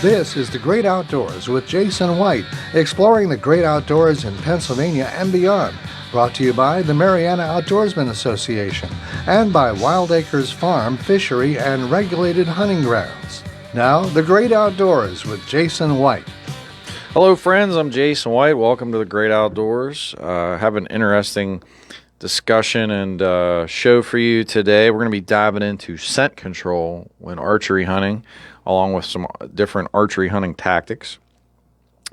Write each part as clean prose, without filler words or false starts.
This is The Great Outdoors with Jason White, exploring the great outdoors in Pennsylvania and beyond. Brought to you by the Mariana Outdoorsmen Association and by Wild Acres Farm, Fishery, and Regulated Hunting Grounds. Now, The Great Outdoors with Jason White. Hello, friends. I'm Jason White. Welcome to The Great Outdoors. Have an interesting discussion and show for you today. We're going to be diving into scent control when archery hunting, along with some different archery hunting tactics.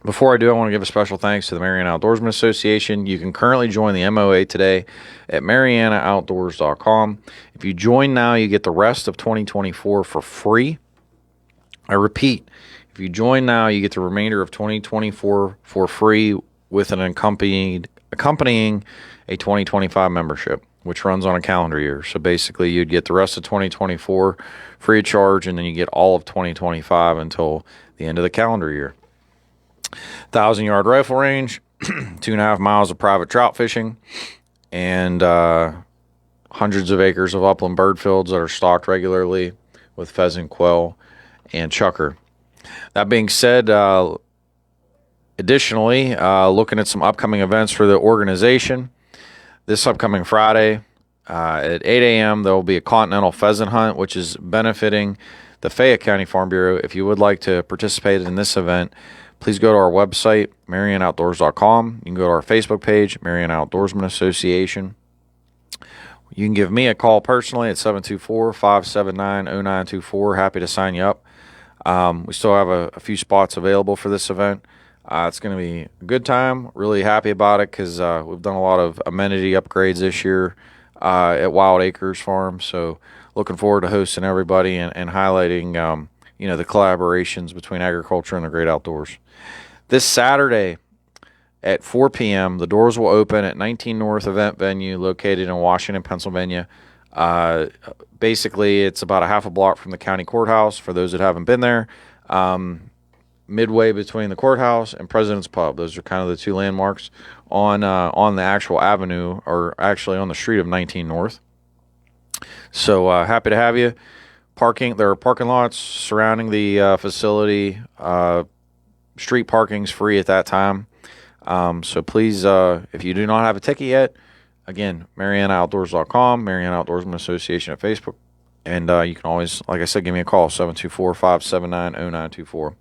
Before I do, I want to give a special thanks to the Mariana Outdoorsmen Association. You can currently join the MOA today at marianaoutdoors.com. If you join now, you get the rest of 2024 for free. I repeat, if you join now, you get the remainder of 2024 for free with an accompanying a 2025 membership, which runs on a calendar year. So basically, you'd get the rest of 2024 free of charge, and then you get all of 2025 until the end of the calendar year. 1,000-yard rifle range, 2.5 miles of private trout fishing, and hundreds of acres of upland bird fields that are stocked regularly with pheasant, quail, and chukar. That being said, additionally, looking at some upcoming events for the organization, this upcoming Friday at 8 a.m., there will be a continental pheasant hunt, which is benefiting the Fayette County Farm Bureau. If you would like to participate in this event, please go to our website, marianaoutdoors.com. You can go to our Facebook page, Mariana Outdoorsmen Association. You can give me a call personally at 724-579-0924. Happy to sign you up. We still have a few spots available for this event. It's going to be a good time. Really happy about it because we've done a lot of amenity upgrades this year at Wild Acres Farm. So looking forward to hosting everybody and highlighting the collaborations between agriculture and the great outdoors. This Saturday at 4 p.m., the doors will open at 19 North Event Venue located in Washington, Pennsylvania. Basically, it's about a half a block from the county courthouse for those that haven't been there. Midway between the courthouse and President's Pub. Those are kind of the two landmarks on the actual avenue, or actually on the street of 19 North. So happy to have you. There are parking lots surrounding the facility. Street parking's free at that time. So please, if you do not have a ticket yet, again, marianaoutdoors.com, Mariana Outdoorsmen Association at Facebook. And you can always, like I said, give me a call, 724-579-0924.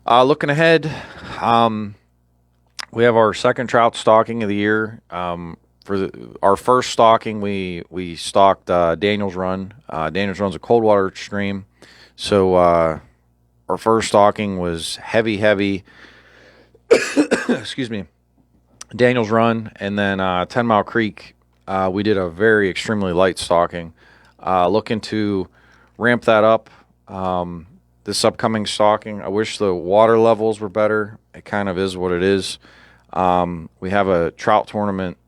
Looking ahead, we have our second trout stocking of the year. For our first stocking, we stocked Daniel's Run. Daniel's Run's a cold water stream. So our first stocking was heavy, excuse me, Daniel's Run. And then 10 Mile Creek, we did a very extremely light stocking. Looking to ramp that up this upcoming stocking. I wish the water levels were better. It kind of is what it is. We have a trout tournament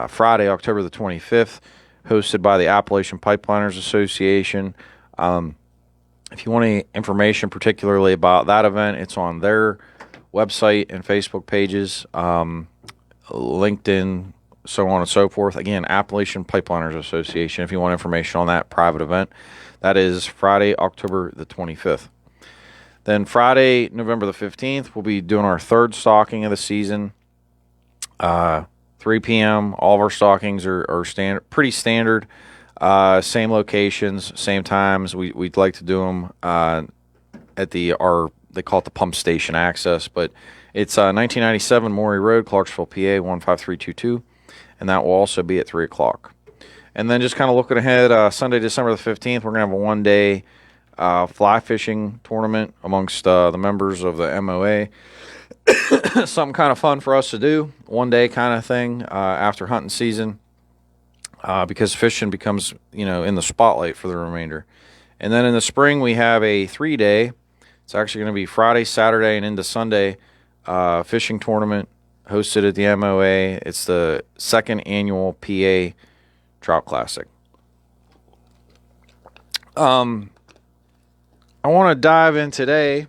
Friday, October the 25th, hosted by the Appalachian Pipeliners Association. If you want any information particularly about that event, it's on their website and Facebook pages, LinkedIn, so on and so forth. Again, Appalachian Pipeliners Association, if you want information on that private event. That is Friday, October the 25th. Then Friday, November the 15th, we'll be doing our third stocking of the season. 3 p.m. All of our stockings are pretty standard. Same locations, same times. We'd like to do them at they call it the Pump Station Access, but it's 1997 Maury Road, Clarksville, PA 15322, and that will also be at 3 o'clock. And then just kind of looking ahead, Sunday, December the 15th, we're going to have a one-day fly fishing tournament amongst the members of the MOA. Something kind of fun for us to do, one-day kind of thing after hunting season, because fishing becomes, in the spotlight for the remainder. And then in the spring, we have a 3-day. It's actually going to be Friday, Saturday, and into Sunday fishing tournament hosted at the MOA. It's the second annual PA Trout Classic. I want to dive in today.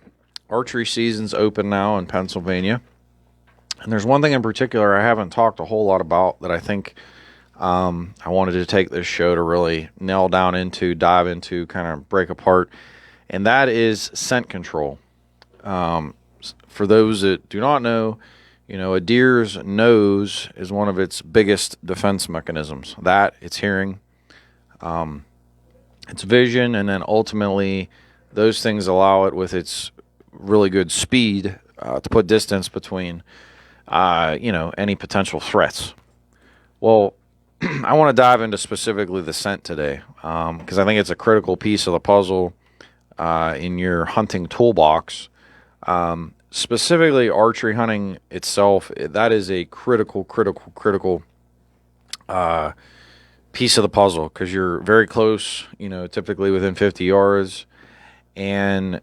Archery season's open now in Pennsylvania. And there's one thing in particular I haven't talked a whole lot about that I think I wanted to take this show to really nail down into, dive into, kind of break apart, and that is scent control. For those that do not know, a deer's nose is one of its biggest defense mechanisms. That, its hearing, its vision, and then ultimately those things allow it with its really good speed to put distance between, any potential threats. Well, I want to dive into specifically the scent today because I think it's a critical piece of the puzzle in your hunting toolbox. Specifically, archery hunting itself, that is a critical piece of the puzzle because you're very close, typically within 50 yards. And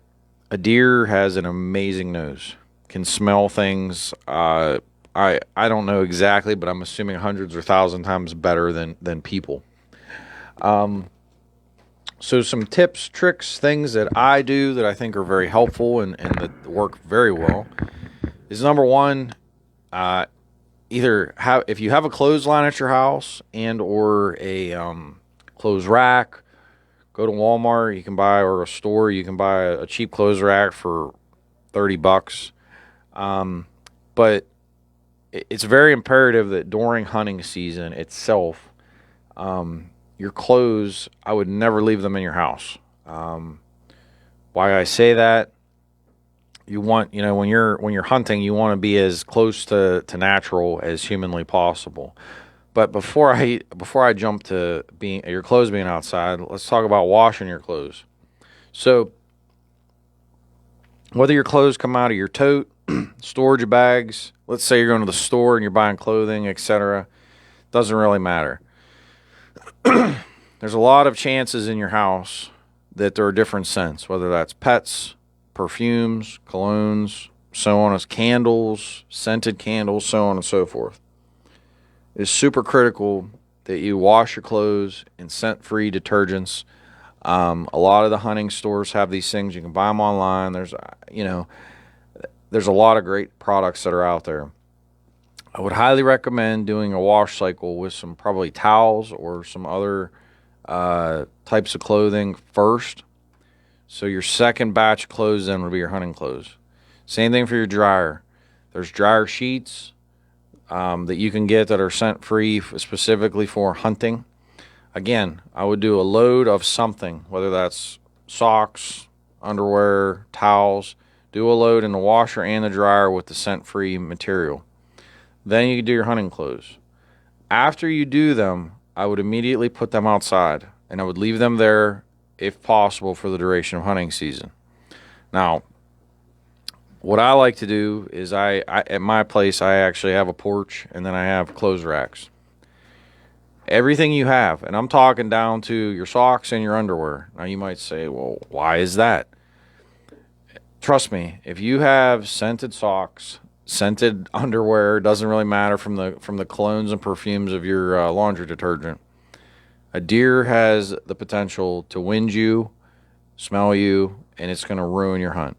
a deer has an amazing nose, can smell things. I don't know exactly, but I'm assuming hundreds or thousand times better than people. So some tips, tricks, things that I do that I think are very helpful and that work very well is number one, if you have a clothesline at your house and or a clothes rack, go to Walmart, you can buy, or a store, you can buy a cheap clothes rack for $30. But it's very imperative that during hunting season itself, your clothes, I would never leave them in your house. Why I say that, you want, when you're hunting, you want to be as close to natural as humanly possible. But before I jump to your clothes being outside, let's talk about washing your clothes. So whether your clothes come out of your tote, storage bags, let's say you're going to the store and you're buying clothing, etc., doesn't really matter. There's a lot of chances in your house that there are different scents, whether that's pets, perfumes, colognes, so on as candles, scented candles, so on and so forth. It's super critical that you wash your clothes in scent-free detergents. A lot of the hunting stores have these things. You can buy them online. There's a lot of great products that are out there. I would highly recommend doing a wash cycle with some probably towels or some other types of clothing first. So your second batch of clothes then would be your hunting clothes. Same thing for your dryer. There's dryer sheets that you can get that are scent-free specifically for hunting. Again, I would do a load of something, whether that's socks, underwear, towels. Do a load in the washer and the dryer with the scent-free material. Then you can do your hunting clothes. After you do them, I would immediately put them outside, and I would leave them there, if possible, for the duration of hunting season. Now, what I like to do is I at my place, I actually have a porch, and then I have clothes racks. Everything you have, and I'm talking down to your socks and your underwear. Now, you might say, well, why is that? Trust me, if you have scented socks, scented underwear, doesn't really matter from the colognes and perfumes of your laundry detergent. A deer has the potential to wind you, smell you, and it's going to ruin your hunt.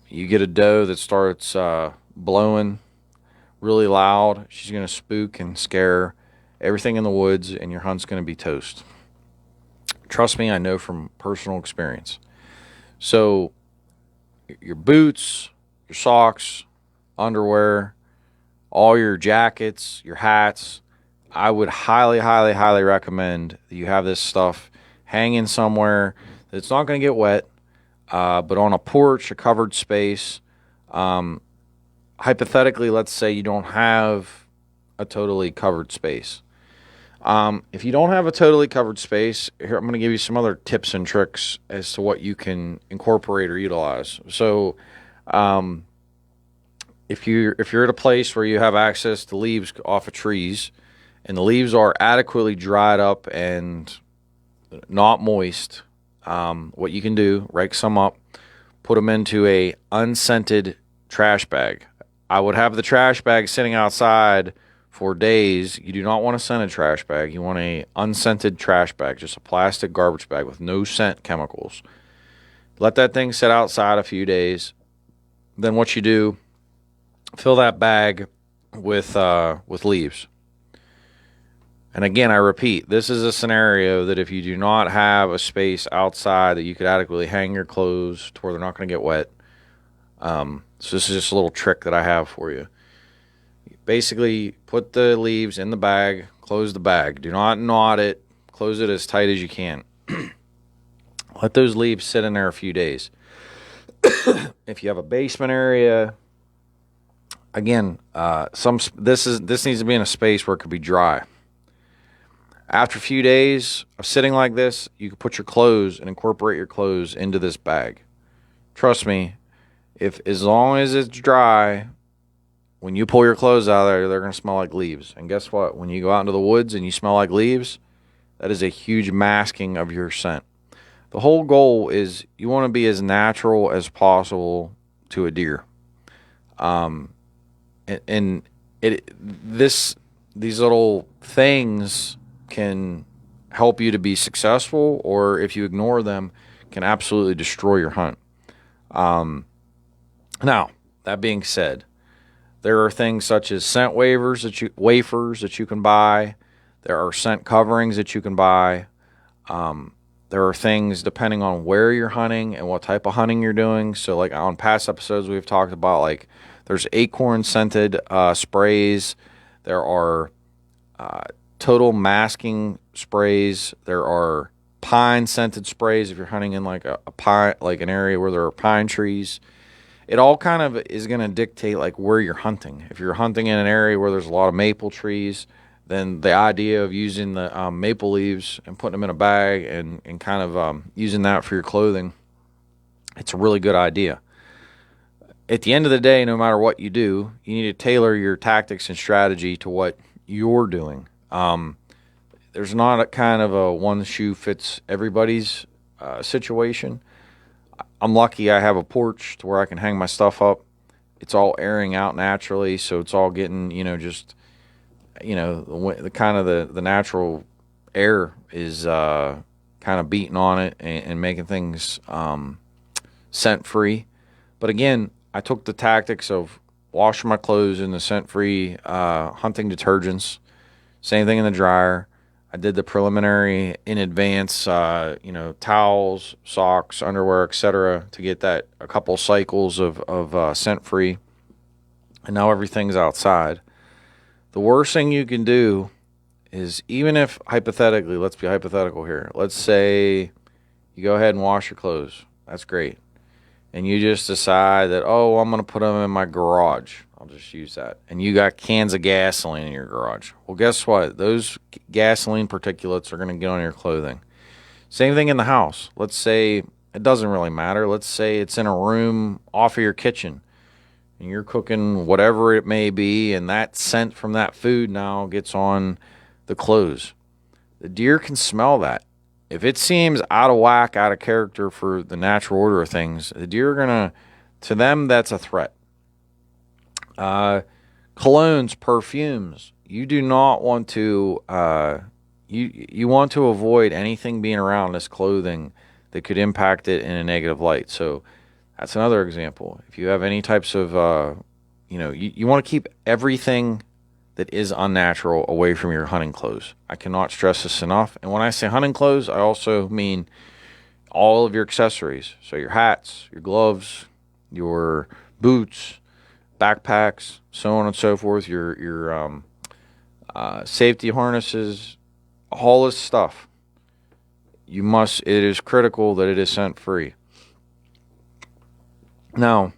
You get a doe that starts blowing really loud, she's going to spook and scare everything in the woods, and your hunt's going to be toast. Trust me, I know from personal experience. So your boots, your socks, underwear, all your jackets, your hats, I would highly recommend that you have this stuff hanging somewhere that's not going to get wet, but on a porch, a covered space. Hypothetically, let's say you don't have a totally covered space. If you don't have a totally covered space, here I'm going to give you some other tips and tricks as to what you can incorporate or utilize. So, if you're at a place where you have access to leaves off of trees, and the leaves are adequately dried up and not moist, what you can do, rake some up, put them into a unscented trash bag. I would have the trash bag sitting outside for days. You do not want a scented trash bag. You want a unscented trash bag, just a plastic garbage bag with no scent chemicals. Let that thing sit outside a few days. Then what you do, fill that bag with leaves. And again, I repeat, this is a scenario that if you do not have a space outside that you could adequately hang your clothes to where they're not going to get wet. So this is just a little trick that I have for you. Basically, put the leaves in the bag, close the bag. Do not knot it. Close it as tight as you can. Let those leaves sit in there a few days. If you have a basement area, again, this needs to be in a space where it could be dry. After a few days of sitting like this, you can put your clothes and incorporate your clothes into this bag. Trust me, as long as it's dry, when you pull your clothes out of there, they're going to smell like leaves. And guess what? When you go out into the woods and you smell like leaves, that is a huge masking of your scent. The whole goal is you want to be as natural as possible to a deer. These little things can help you to be successful, or if you ignore them, can absolutely destroy your hunt. Now, that being said, there are things such as scent wafers that you can buy. There are scent coverings that you can buy. There are things depending on where you're hunting and what type of hunting you're doing. So, like on past episodes, we've talked about like there's acorn scented sprays. There are total masking sprays. There are pine scented sprays if you're hunting in like a pine, like an area where there are pine trees. It all kind of is going to dictate like where you're hunting. If you're hunting in an area where there's a lot of maple trees, then the idea of using the maple leaves and putting them in a bag and kind of using that for your clothing, it's a really good idea. At the end of the day, no matter what you do, you need to tailor your tactics and strategy to what you're doing. There's not a kind of a one shoe fits everybody's situation. I'm lucky I have a porch to where I can hang my stuff up. It's all airing out naturally, so it's all getting, the kind of the natural air is kind of beating on it and making things scent free. But again, I took the tactics of washing my clothes in the scent free hunting detergents. Same thing in the dryer. I did the preliminary in advance, towels, socks, underwear, etc., to get that a couple cycles of scent free. And now everything's outside. The worst thing you can do is, even if hypothetically, let's be hypothetical here. Let's say you go ahead and wash your clothes. That's great. And you just decide that, I'm going to put them in my garage. I'll just use that. And you got cans of gasoline in your garage. Well, guess what? Those gasoline particulates are going to get on your clothing. Same thing in the house. Let's say it doesn't really matter. Let's say it's in a room off of your kitchen and you're cooking whatever it may be, and that scent from that food now gets on the clothes. The deer can smell that. If it seems out of whack, out of character for the natural order of things, the deer are to them, that's a threat. Colognes, perfumes. You do not want to, you want to avoid anything being around this clothing that could impact it in a negative light. So that's another example. If you have any types of, you want to keep everything that is unnatural away from your hunting clothes. I cannot stress this enough. And when I say hunting clothes, I also mean all of your accessories. So your hats, your gloves, your boots, backpacks, so on and so forth, your safety harnesses, all this stuff. It is critical that it is scent free. Now,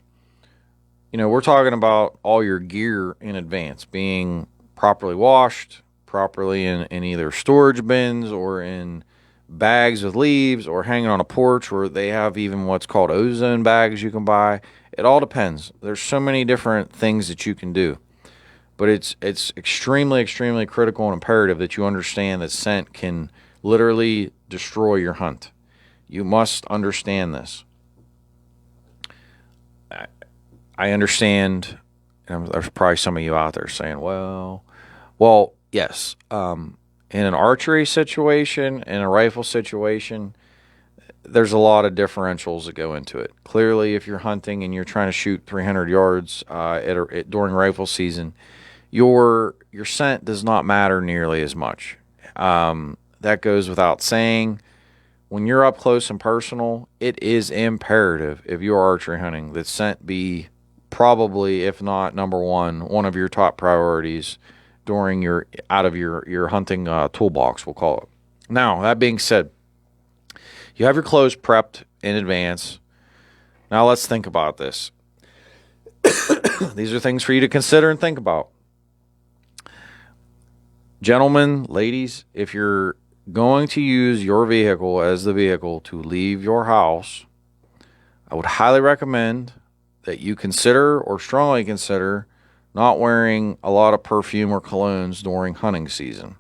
we're talking about all your gear in advance being properly washed, properly in either storage bins or in bags with leaves or hanging on a porch, or they have even what's called ozone bags you can buy. It all depends. There's so many different things that you can do. But it's extremely, extremely critical and imperative that you understand that scent can literally destroy your hunt. You must understand this. I understand, and there's probably some of you out there saying, well, yes. In an archery situation, in a rifle situation, there's a lot of differentials that go into it. Clearly, if you're hunting and you're trying to shoot 300 yards during rifle season, your scent does not matter nearly as much. That goes without saying. When you're up close and personal, it is imperative, if you're archery hunting, that scent be probably, if not number one of your top priorities during your hunting toolbox, we'll call it. Now, that being said, you have your clothes prepped in advance. Now let's think about this. These are things for you to consider and think about. Gentlemen, ladies, if you're going to use your vehicle as the vehicle to leave your house, I would highly recommend that you consider, or strongly consider, not wearing a lot of perfume or colognes during hunting season.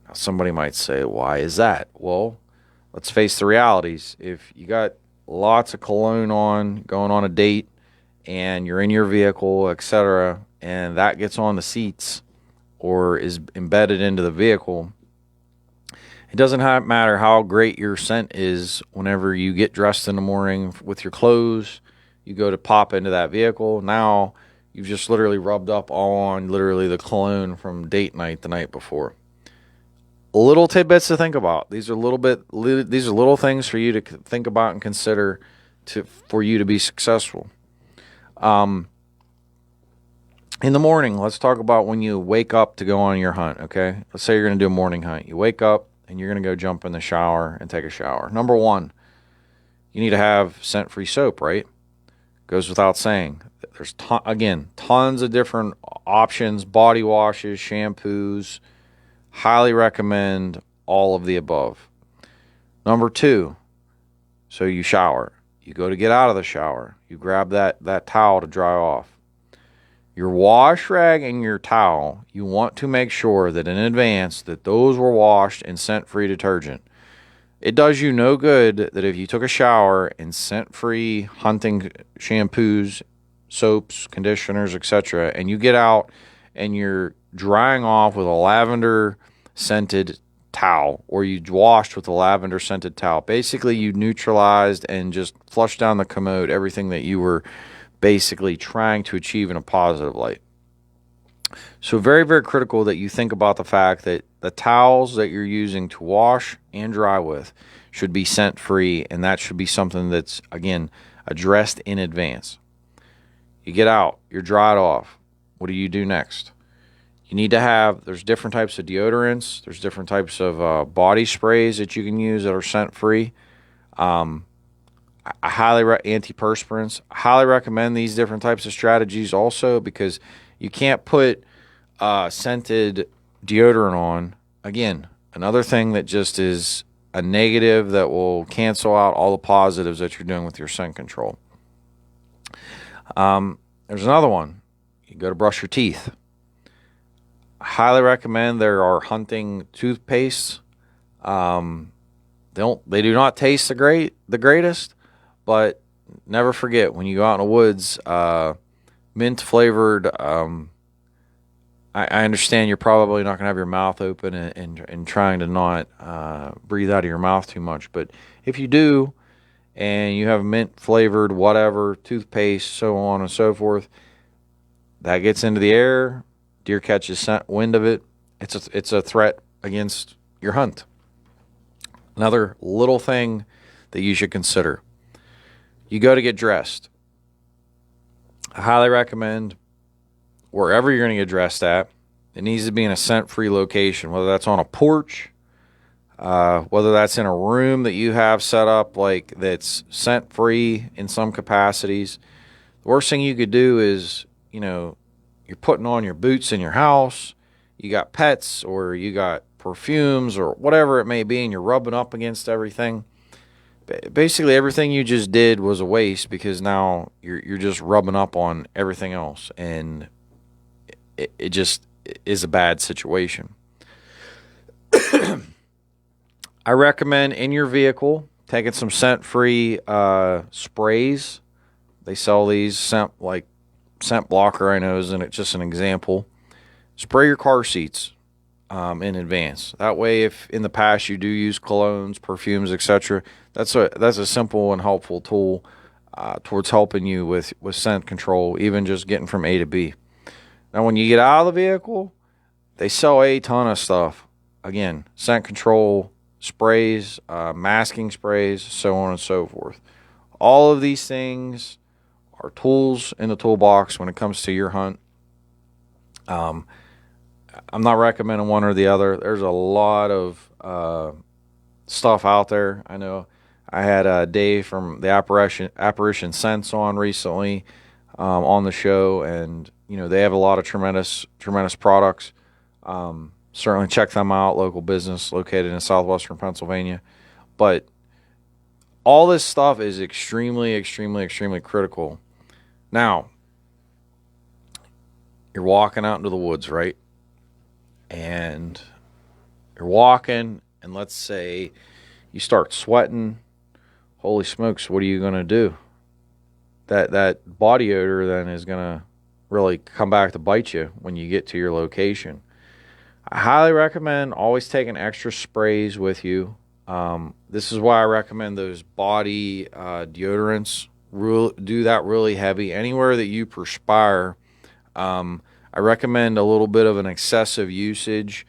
Now, somebody might say, why is that? Well, let's face the realities. If you got lots of cologne on, going on a date, and you're in your vehicle, etc., and that gets on the seats or is embedded into the vehicle, it doesn't matter how great your scent is. Whenever you get dressed in the morning with your clothes, you go to pop into that vehicle, now you've just literally rubbed up on literally the cologne from date night the night before. Little tidbits to think about. These are little things for you to think about and consider for you to be successful. In the morning, let's talk about when you wake up to go on your hunt, okay? Let's say you're going to do a morning hunt. You wake up and you're going to go jump in the shower and take a shower. Number one, you need to have scent-free soap, right? Goes without saying. There's, tons of different options, body washes, shampoos. Highly recommend all of the above. Number two, so you shower. You go to get out of the shower. You grab that towel to dry off. Your wash rag and your towel, you want to make sure that in advance that those were washed in scent-free detergent. It does you no good that if you took a shower in scent-free hunting shampoos, soaps, conditioners, etc., and you get out and you're drying off with a lavender-scented towel, or you washed with a lavender-scented towel. Basically, you neutralized and just flushed down the commode everything that you were basically trying to achieve in a positive light. So very, very critical that you think about the fact that the towels that you're using to wash and dry with should be scent-free, and that should be something that's, again, addressed in advance. You get out, you're dried off. What do you do next? You need to have, there's different types of deodorants, there's different types of body sprays that you can use that are scent-free. Antiperspirants. I highly recommend these different types of strategies also, because you can't put scented deodorant on. Again, another thing that just is a negative that will cancel out all the positives that you're doing with your scent control. There's another one. You go to brush your teeth. I highly recommend there are hunting toothpastes. They do not taste the greatest, but never forget when you go out in the woods, mint flavored. I understand you're probably not going to have your mouth open and trying to not breathe out of your mouth too much. But if you do, and you have mint flavored whatever, toothpaste, so on and so forth, that gets into the air, deer catches wind of it, it's a threat against your hunt. Another little thing that you should consider. You go to get dressed. I highly recommend wherever you're going to get dressed at, it needs to be in a scent-free location, whether that's on a porch, whether that's in a room that you have set up like that's scent-free in some capacities. The worst thing you could do is, you're putting on your boots in your house, you got pets or you got perfumes or whatever it may be, and you're rubbing up against everything. Basically, everything you just did was a waste, because now you're just rubbing up on everything else, and it just is a bad situation. I recommend in your vehicle taking some scent-free sprays. They sell these scent blocker, I know, isn't it? Just an example. Spray your car seats in advance. That way, if in the past you do use colognes, perfumes, etc., that's a simple and helpful tool towards helping you with scent control, even just getting from A to B. Now, when you get out of the vehicle, they sell a ton of stuff. again, scent control sprays, masking sprays, so on and so forth. All of these things are tools in the toolbox when it comes to your hunt. I'm not recommending one or the other. There's a lot of stuff out there. I know I had Dave from the Apparition Sense on recently on the show, and they have a lot of tremendous products. Certainly check them out. Local business located in southwestern Pennsylvania, but all this stuff is extremely, extremely, extremely critical. Now, you're walking out into the woods, right? And you're walking, and let's say you start sweating. Holy smokes, what are you going to do? That body odor then is going to really come back to bite you when you get to your location. I highly recommend always taking extra sprays with you. This is why I recommend those body deodorants. Do that really heavy. Anywhere that you perspire, I recommend a little bit of an excessive usage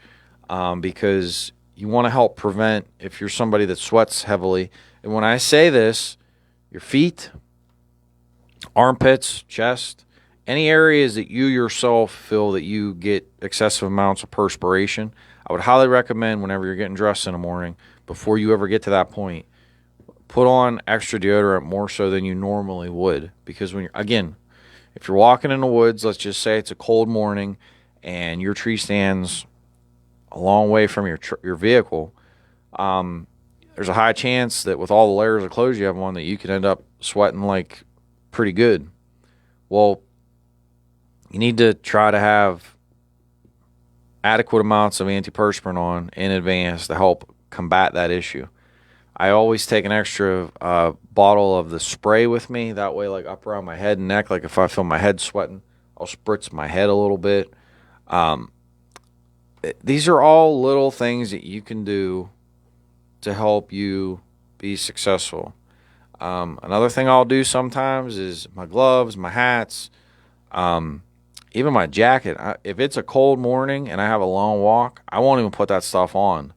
because you want to help prevent, if you're somebody that sweats heavily. And when I say this, your feet, armpits, chest, any areas that you yourself feel that you get excessive amounts of perspiration, I would highly recommend whenever you're getting dressed in the morning, before you ever get to that point, put on extra deodorant more so than you normally would. Because if you're walking in the woods, let's just say it's a cold morning and your tree stands a long way from your vehicle, there's a high chance that with all the layers of clothes you have on that you could end up sweating like pretty good. Well, you need to try to have adequate amounts of antiperspirant on in advance to help combat that issue. I always take an extra bottle of the spray with me. That way, like up around my head and neck, like if I feel my head sweating, I'll spritz my head a little bit. These are all little things that you can do to help you be successful. Another thing I'll do sometimes is my gloves, my hats, even my jacket. If it's a cold morning and I have a long walk, I won't even put that stuff on.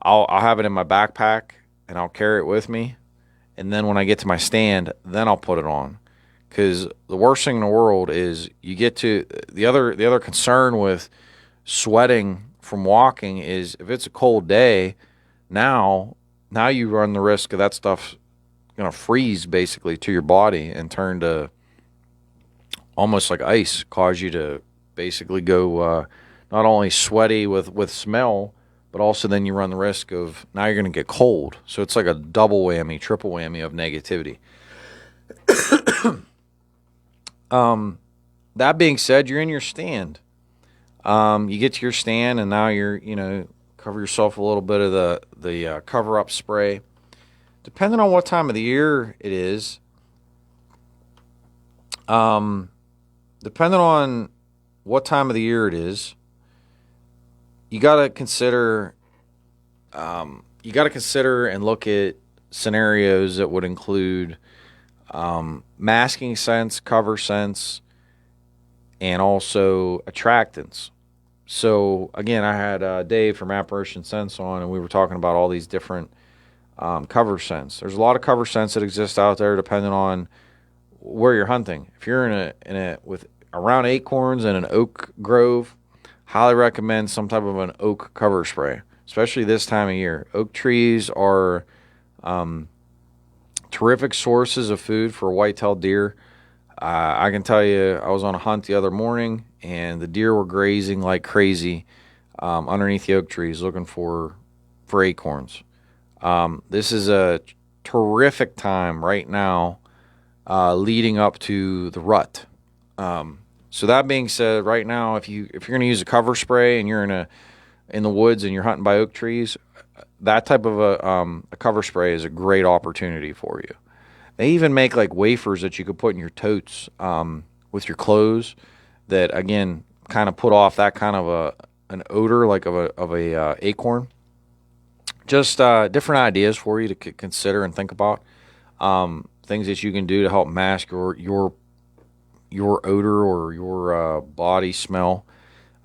I'll have it in my backpack and I'll carry it with me. And then when I get to my stand, then I'll put it on. Because the worst thing in the world is you get to the other concern with sweating from walking is if it's a cold day, now you run the risk of that stuff going to freeze basically to your body and turn to almost like ice, cause you to basically go not only sweaty with smell, but also then you run the risk of now you're going to get cold. So it's like a double whammy, triple whammy of negativity. That being said, you're in your stand. You get to your stand and now you're, cover yourself a little bit of the cover-up spray. Depending on what time of the year it is, you got to consider and look at scenarios that would include masking scents, cover scents, and also attractants. So again, I had Dave from Apparition Sense on, and we were talking about all these different cover scents. There's a lot of cover scents that exist out there depending on where you're hunting. If you're in a with around acorns and an oak grove, highly recommend some type of an oak cover spray, especially this time of year. Oak trees are terrific sources of food for white-tailed deer. I can tell you, I was on a hunt the other morning, and the deer were grazing like crazy underneath the oak trees looking for acorns. This is a terrific time right now leading up to the rut. So that being said, right now, if you're going to use a cover spray and you're in the woods and you're hunting by oak trees, that type of a cover spray is a great opportunity for you. They even make like wafers that you could put in your totes with your clothes that again kind of put off that kind of an odor like of a acorn. Just different ideas for you to consider and think about. Things that you can do to help mask your odor or your body smell,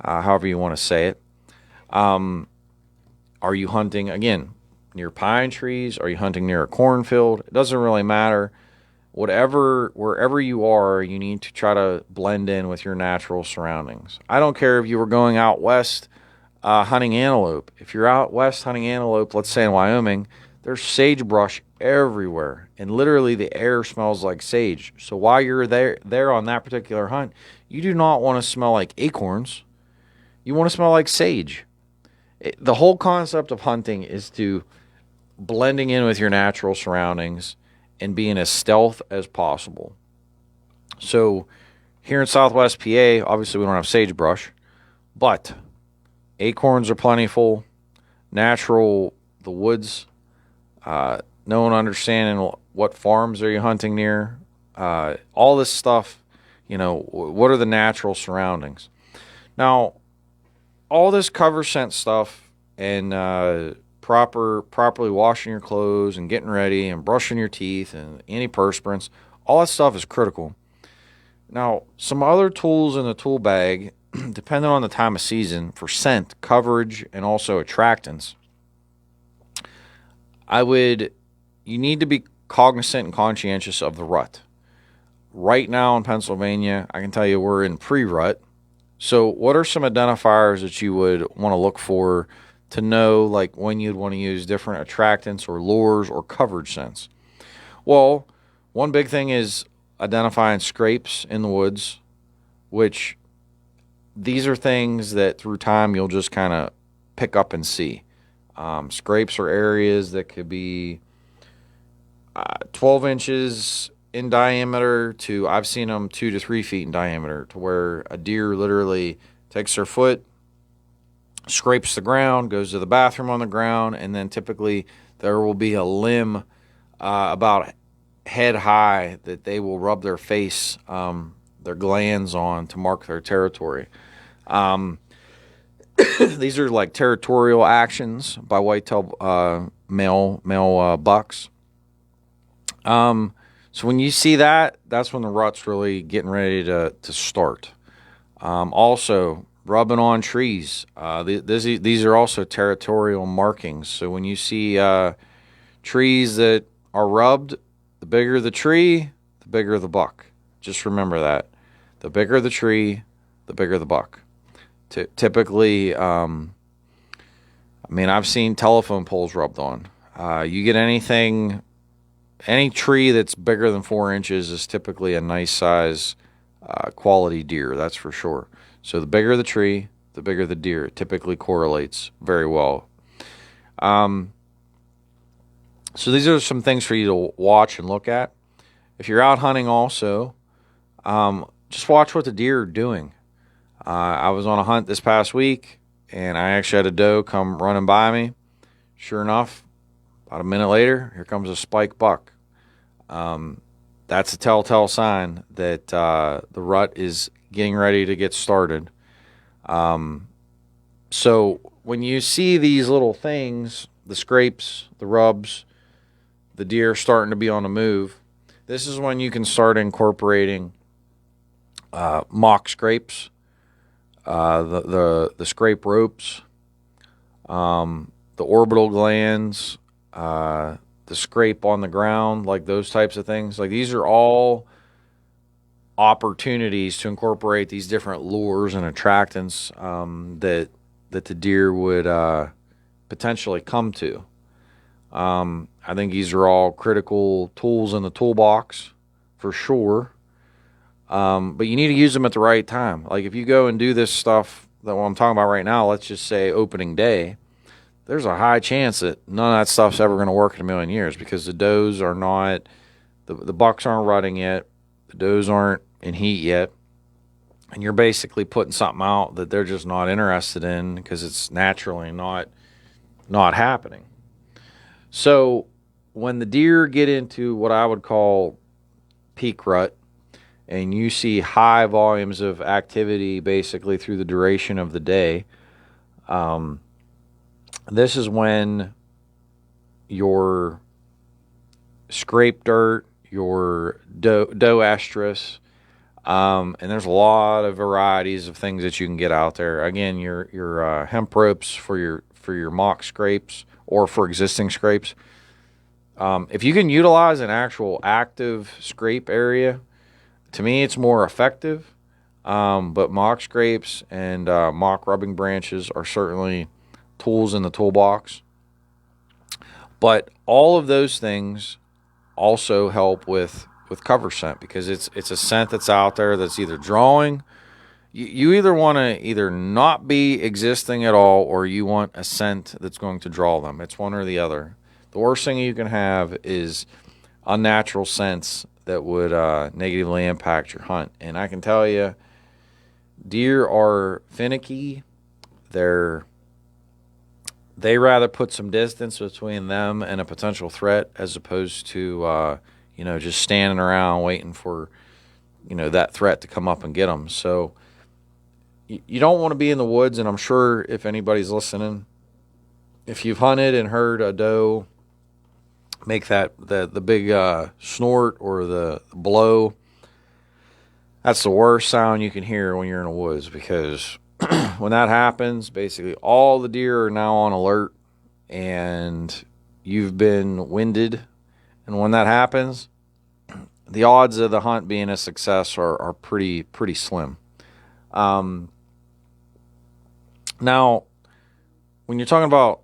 however you want to say it. Are you hunting, again, near pine trees? Are you hunting near a cornfield? It doesn't really matter. Wherever you are, you need to try to blend in with your natural surroundings. I don't care if you were going out west hunting antelope. If you're out west hunting antelope, let's say in Wyoming, there's sagebrush everywhere, and literally the air smells like sage. So while you're there on that particular hunt, you do not want to smell like acorns. You want to smell like sage. The whole concept of hunting is to blending in with your natural surroundings and being as stealth as possible. So here in Southwest PA, obviously we don't have sagebrush, but acorns are plentiful. Natural, the woods. No one understanding what farms are you hunting near. All this stuff, what are the natural surroundings? Now, all this cover scent stuff and properly washing your clothes and getting ready and brushing your teeth and antiperspirants, all that stuff is critical. Now, some other tools in the tool bag, depending on the time of season, for scent, coverage, and also attractants, you need to be cognizant and conscientious of the rut. Right now in Pennsylvania, I can tell you we're in pre-rut. So what are some identifiers that you would want to look for to know like when you'd want to use different attractants or lures or coverage scents? Well, one big thing is identifying scrapes in the woods, which these are things that through time you'll just kind of pick up and see. Scrapes are areas that could be 12 inches in diameter to, I've seen them 2 to 3 feet in diameter, to where a deer literally takes their foot, scrapes the ground, goes to the bathroom on the ground, and then typically there will be a limb about head high that they will rub their face, their glands on to mark their territory. These are like territorial actions by whitetail male bucks. So when you see that, that's when the rut's really getting ready to start. Also, rubbing on trees. These are also territorial markings. So when you see trees that are rubbed, the bigger the tree, the bigger the buck. Just remember that. The bigger the tree, the bigger the buck. Typically, I've seen telephone poles rubbed on. You get any tree that's bigger than 4 inches is typically a nice size quality deer, that's for sure. So the bigger the tree, the bigger the deer. It typically correlates very well. So these are some things for you to watch and look at. If you're out hunting also, just watch what the deer are doing. I was on a hunt this past week, and I actually had a doe come running by me. Sure enough, about a minute later, here comes a spike buck. That's a telltale sign that the rut is getting ready to get started. So when you see these little things, the scrapes, the rubs, the deer starting to be on the move, this is when you can start incorporating mock scrapes, the scrape ropes, the orbital glands, the scrape on the ground, like those types of things. Like these are all opportunities to incorporate these different lures and attractants that the deer would potentially come to. I think these are all critical tools in the toolbox for sure. But you need to use them at the right time. Like if you go and do this stuff that I'm talking about right now, let's just say opening day, there's a high chance that none of that stuff's ever going to work in a million years, because the does are not, the bucks aren't rutting yet, the does aren't in heat yet, and you're basically putting something out that they're just not interested in because it's naturally not happening. So when the deer get into what I would call peak rut, and you see high volumes of activity basically through the duration of the day, this is when your scrape dirt, your doe estrus, and there's a lot of varieties of things that you can get out there. Again, your hemp ropes for for your mock scrapes or for existing scrapes. If you can utilize an actual active scrape area, to me it's more effective. But mock scrapes and mock rubbing branches are certainly tools in the toolbox. But all of those things also help with cover scent, because it's a scent that's out there that's either drawing. You either want to either not be existing at all, or you want a scent that's going to draw them. It's one or the other. The worst thing you can have is unnatural scents that would negatively impact your hunt. And I can tell you, deer are finicky. They rather put some distance between them and a potential threat, as opposed to just standing around waiting for that threat to come up and get them. So you don't want to be in the woods. And I'm sure if anybody's listening, if you've hunted and heard a doe make the big snort or the blow, that's the worst sound you can hear when you're in the woods, because when that happens, basically all the deer are now on alert and you've been winded. And when that happens, the odds of the hunt being a success are pretty slim. Now, when you're talking about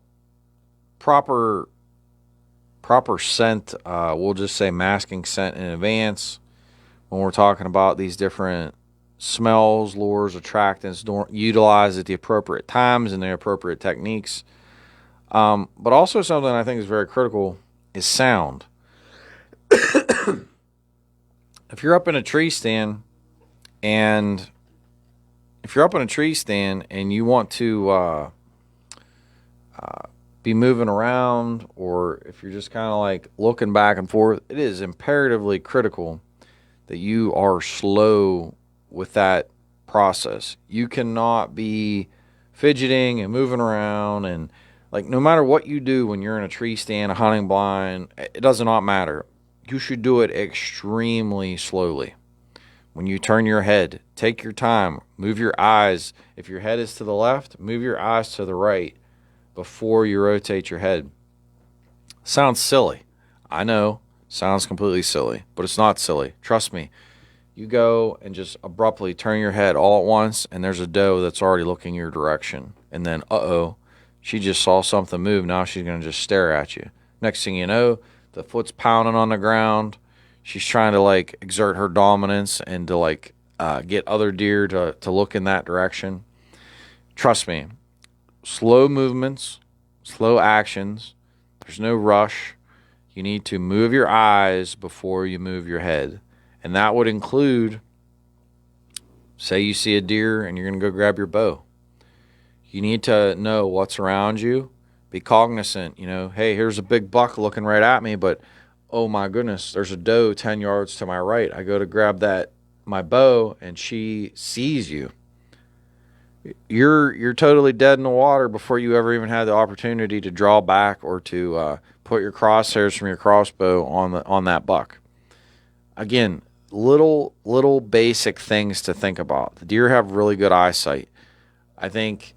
proper scent, we'll just say masking scent in advance. When we're talking about these different smells, lures, attractants, utilize at the appropriate times and the appropriate techniques. But also something I think is very critical is sound. If you're up in a tree stand and you want to be moving around, or if you're just kind of like looking back and forth, it is imperatively critical that you are slow with that process. You cannot be fidgeting and moving around, and like no matter what you do when you're in a tree stand, a hunting blind, it does not matter. You should do it extremely slowly. When you turn your head, take your time, move your eyes. If your head is to the left, move your eyes to the right before you rotate your head. Sounds silly. I know, sounds completely silly, but it's not silly. Trust me. You go and just abruptly turn your head all at once, and there's a doe that's already looking your direction. And then, she just saw something move. Now she's going to just stare at you. Next thing you know, the foot's pounding on the ground. She's trying to like exert her dominance and to like get other deer to look in that direction. Trust me, slow movements, slow actions. There's no rush. You need to move your eyes before you move your head. And that would include, say you see a deer and you're going to go grab your bow. You need to know what's around you. Be cognizant, hey, here's a big buck looking right at me, but oh my goodness, there's a doe 10 yards to my right. I go to grab my bow and she sees you. You're totally dead in the water before you ever even had the opportunity to draw back or to put your crosshairs from your crossbow on that buck. Again, little basic things to think about. The deer have really good eyesight. I think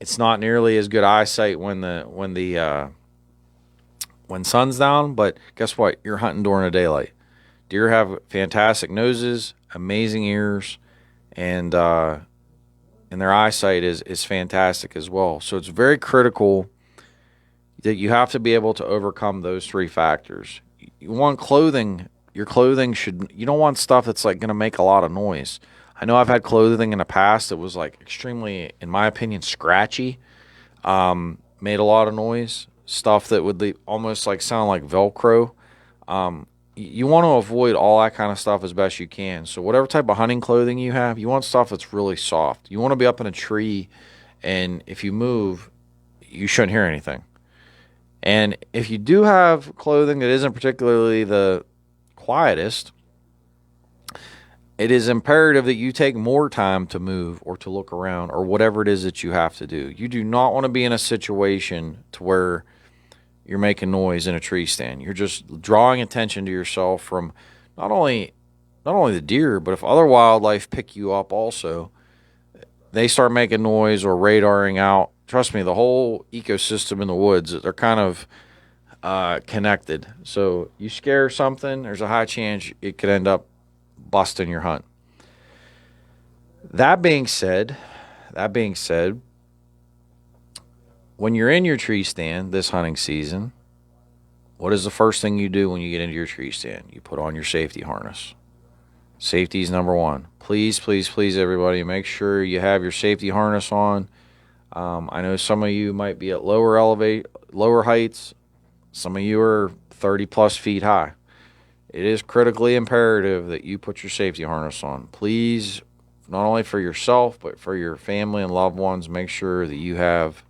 it's not nearly as good eyesight when sun's down, but guess what? You're hunting during the daylight. Deer have fantastic noses, amazing ears, and their eyesight is fantastic as well. So it's very critical that you have to be able to overcome those three factors. You want clothing. Your clothing you don't want stuff that's like going to make a lot of noise. I know I've had clothing in the past that was like extremely, in my opinion, scratchy, made a lot of noise, stuff that would almost like sound like Velcro. You want to avoid all that kind of stuff as best you can. So whatever type of hunting clothing you have, you want stuff that's really soft. You want to be up in a tree, and if you move, you shouldn't hear anything. And if you do have clothing that isn't particularly the quietest, it is imperative that you take more time to move or to look around or whatever it is that you have to do. You do not want to be in a situation to where you're making noise in a tree stand. You're just drawing attention to yourself from not only the deer, but if other wildlife pick you up also, they start making noise or radaring out trust me, the whole ecosystem in the woods, they're kind of connected. So you scare something, there's a high chance it could end up busting your hunt. That being said, when you're in your tree stand this hunting season, what is the first thing you do when you get into your tree stand? You put on your safety harness. Safety is number one. Please, please, please, everybody, make sure you have your safety harness on. I know some of you might be at lower heights. Some of you are 30 plus feet high. It is critically imperative that you put your safety harness on. Please, not only for yourself, but for your family and loved ones, make sure that you have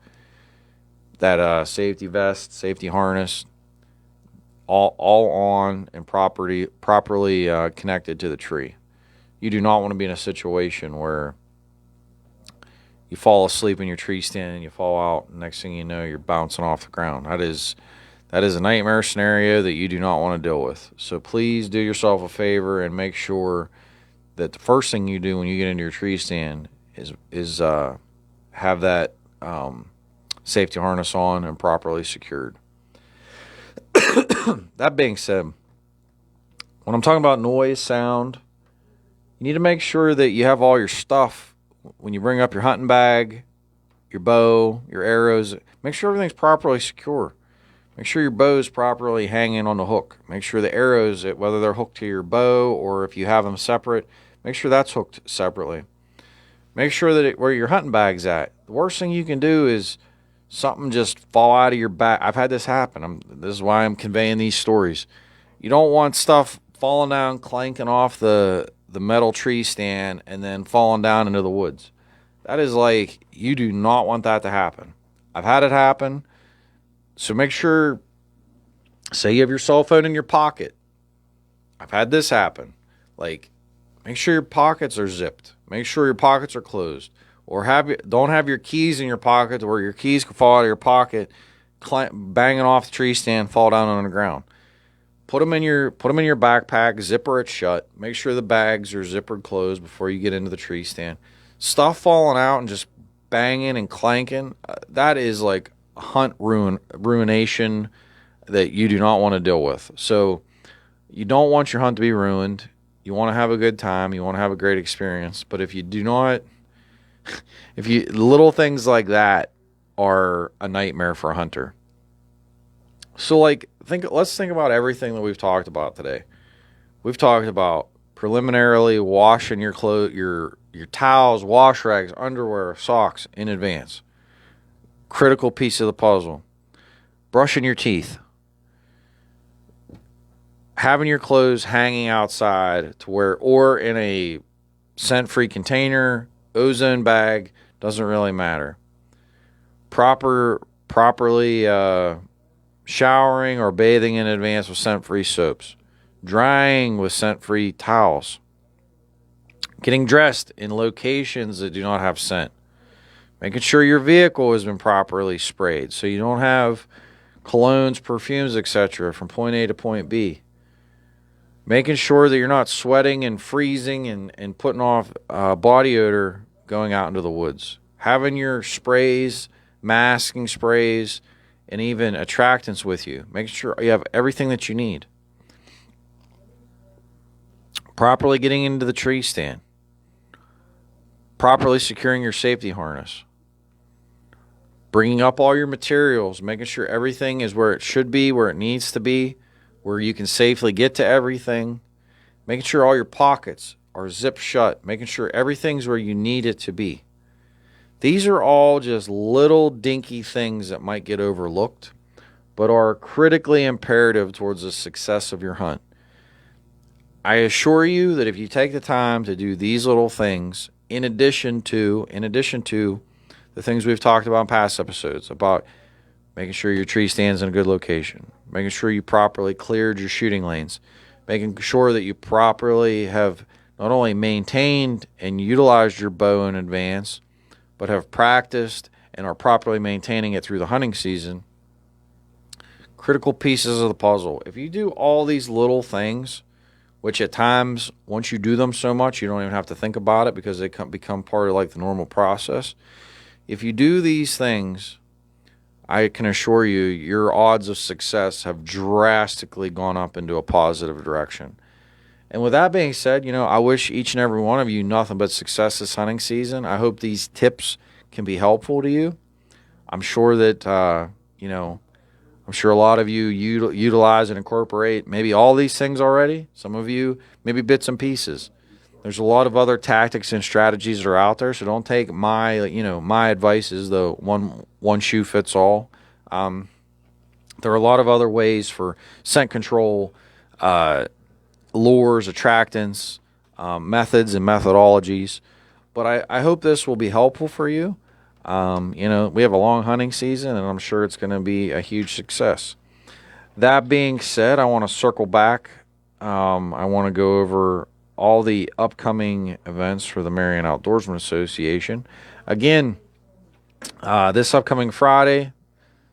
that safety vest, safety harness, all on and properly connected to the tree. You do not want to be in a situation where you fall asleep in your tree stand and you fall out, and next thing you know, you're bouncing off the ground. That is a nightmare scenario that you do not want to deal with. So please do yourself a favor and make sure that the first thing you do when you get into your tree stand is have that safety harness on and properly secured. That being said, when I'm talking about noise, sound, you need to make sure that you have all your stuff when you bring up your hunting bag, your bow, your arrows. Make sure everything's properly secure. Make sure your bow is properly hanging on the hook. Make sure the arrows, whether they're hooked to your bow or if you have them separate, make sure that's hooked separately. Make sure that where your hunting bag's at. The worst thing you can do is something just fall out of your bag. I've had this happen. This is why I'm conveying these stories. You don't want stuff falling down, clanking off the metal tree stand, and then falling down into the woods. That is like, you do not want that to happen. I've had it happen. So make sure, say you have your cell phone in your pocket. I've had this happen. Like, make sure your pockets are zipped. Make sure your pockets are closed. Or don't have your keys in your pocket where your keys can fall out of your pocket, banging off the tree stand, fall down on the ground. Put them in your backpack, zipper it shut. Make sure the bags are zippered closed before you get into the tree stand. Stuff falling out and just banging and clanking, that is like hunt ruination that you do not want to deal with. So you don't want your hunt to be ruined. You want to have a good time. You want to have a great experience. But if you do not, little things like that are a nightmare for a hunter. So let's think about everything that we've talked about today. We've talked about preliminarily washing your clothes, your towels, wash rags, underwear, socks in advance. Critical piece of the puzzle. Brushing your teeth. Having your clothes hanging outside or in a scent-free container, ozone bag, doesn't really matter. Properly showering or bathing in advance with scent-free soaps. Drying with scent-free towels. Getting dressed in locations that do not have scent. Making sure your vehicle has been properly sprayed so you don't have colognes, perfumes, etc. from point A to point B. Making sure that you're not sweating and freezing and putting off body odor going out into the woods. Having your sprays, masking sprays, and even attractants with you. Making sure you have everything that you need. Properly getting into the tree stand. Properly securing your safety harness. Bringing up all your materials. Making sure everything is where it should be, where it needs to be, where you can safely get to everything. Making sure all your pockets are zipped shut. Making sure everything's where you need it to be. These are all just little dinky things that might get overlooked, but are critically imperative towards the success of your hunt. I assure you that if you take the time to do these little things, in addition to the things we've talked about in past episodes, about making sure your tree stands in a good location, making sure you properly cleared your shooting lanes, making sure that you properly have not only maintained and utilized your bow in advance, but have practiced and are properly maintaining it through the hunting season. Critical pieces of the puzzle. If you do all these little things, which at times, once you do them so much, you don't even have to think about it because they become part of like the normal process. If you do these things, I can assure you your odds of success have drastically gone up into a positive direction. And with that being said, I wish each and every one of you nothing but success this hunting season. I hope these tips can be helpful to you. I'm sure that, I'm sure a lot of you utilize and incorporate maybe all these things already. Some of you, maybe bits and pieces. There's a lot of other tactics and strategies that are out there, so don't take my advice as the one shoe fits all. There are a lot of other ways for scent control, lures, attractants, methods and methodologies. But I hope this will be helpful for you. We have a long hunting season, and I'm sure it's going to be a huge success. That being said, I want to circle back. I want to go over all the upcoming events for the Marion Outdoorsman Association. Again, this upcoming Friday,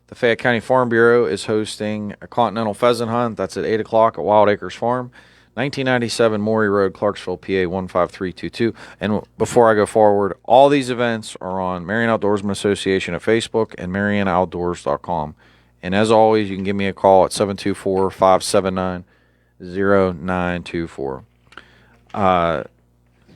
the Fayette County Farm Bureau is hosting a continental pheasant hunt. That's at 8 o'clock at Wild Acres Farm, 1997 Maury Road, Clarksville, PA 15322. And before I go forward, all these events are on Marion Outdoorsman Association at Facebook and MarionOutdoors.com. And as always, you can give me a call at 724-579-0924.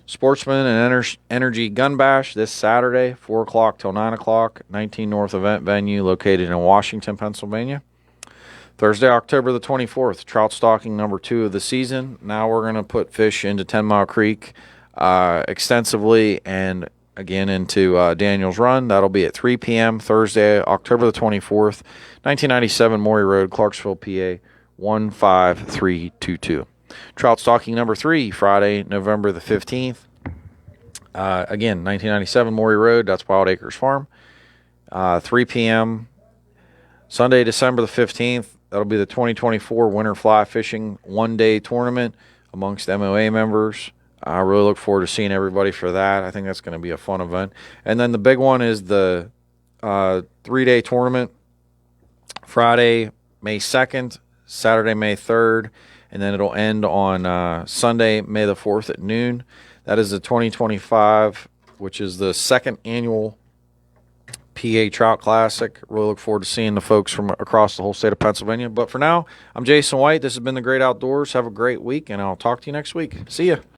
Sportsman and Energy Gun Bash this Saturday, 4 o'clock till 9 o'clock, 19 North Event Venue located in Washington, Pennsylvania. Thursday, October the 24th, trout stalking number 2 of the season. Now we're going to put fish into 10 Mile Creek extensively and again into Daniel's Run. That'll be at 3 p.m. Thursday, October the 24th, 1997 Maury Road, Clarksville, PA 15322. Trout stalking number 3, Friday, November the 15th. Again, 1997 Maury Road, that's Wild Acres Farm. 3 p.m. Sunday, December the 15th. That'll be the 2024 Winter Fly Fishing one-day tournament amongst MOA members. I really look forward to seeing everybody for that. I think that's going to be a fun event. And then the big one is the 3-day tournament, Friday, May 2nd, Saturday, May 3rd, and then it'll end on Sunday, May the 4th at noon. That is the 2025, which is the second annual PA Trout Classic. Really look forward to seeing the folks from across the whole state of Pennsylvania. But for now, I'm Jason White. This has been The Great Outdoors. Have a great week, and I'll talk to you next week. See ya.